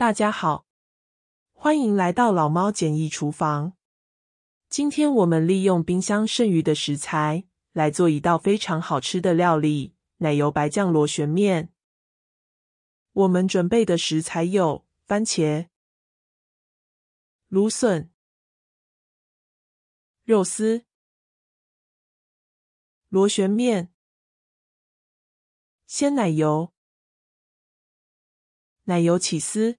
大家好，欢迎来到老猫简易厨房。今天我们利用冰箱剩余的食材来做一道非常好吃的料理——奶油白酱螺旋面。我们准备的食材有番茄、芦笋、肉丝、螺旋面、鲜奶油、奶油起司。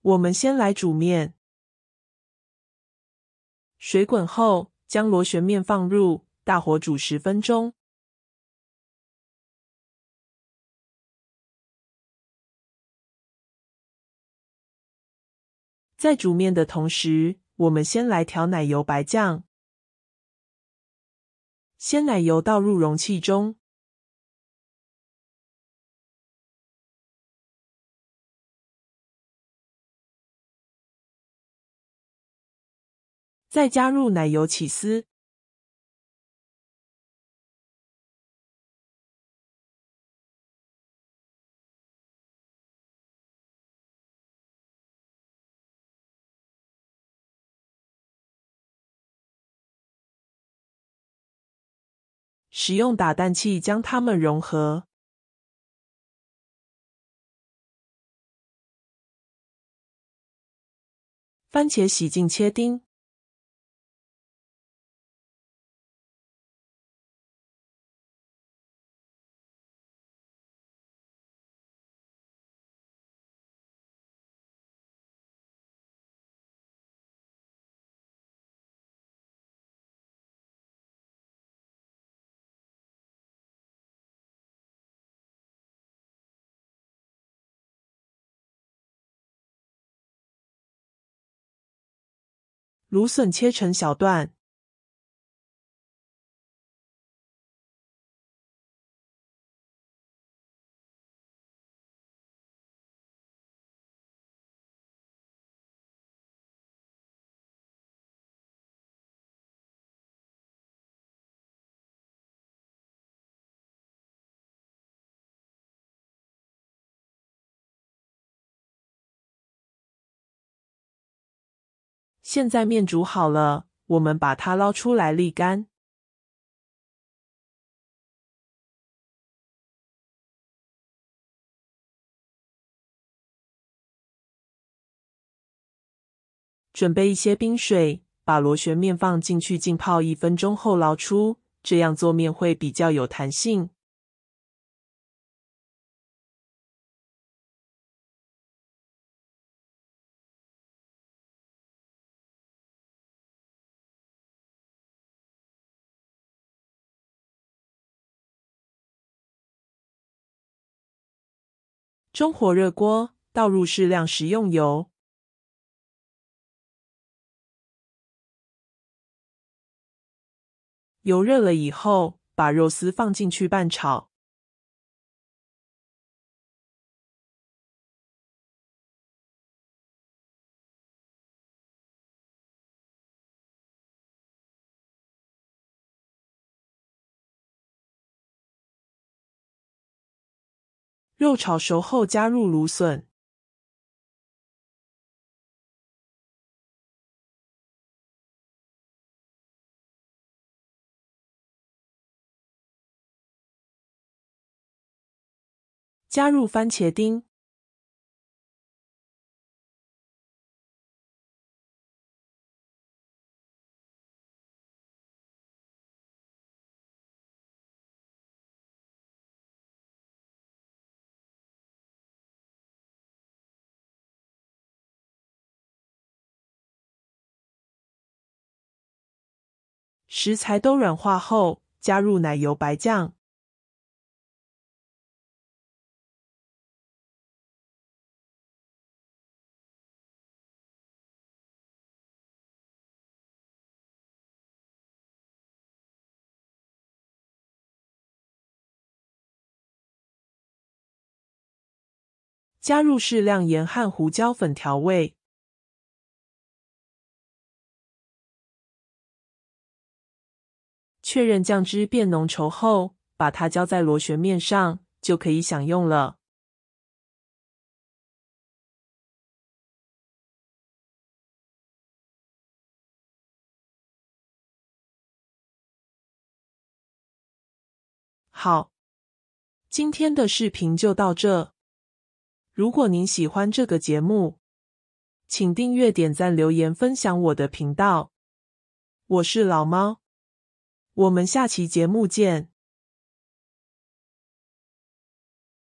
我们先来煮面。水滚后，将螺旋面放入，大火煮10分钟。在煮面的同时，我们先来调奶油白酱。鲜奶油倒入容器中，再加入奶油起司。使用打蛋器将它们融合。番茄洗净切丁。芦笋切成小段。现在面煮好了，我们把它捞出来沥干。准备一些冰水，把螺旋面放进去浸泡1分钟后捞出，这样做面会比较有弹性。中火热锅，倒入适量食用油。油热了以后，把肉丝放进去拌炒。肉炒熟后加入芦笋。加入番茄丁。食材都软化后，加入奶油白酱。加入适量盐和胡椒粉调味。确认酱汁变浓稠后，把它浇在螺旋面上，就可以享用了。好，今天的视频就到这。如果您喜欢这个节目，请订阅、点赞、留言、分享我的频道。我是老猫，我们下期节目见。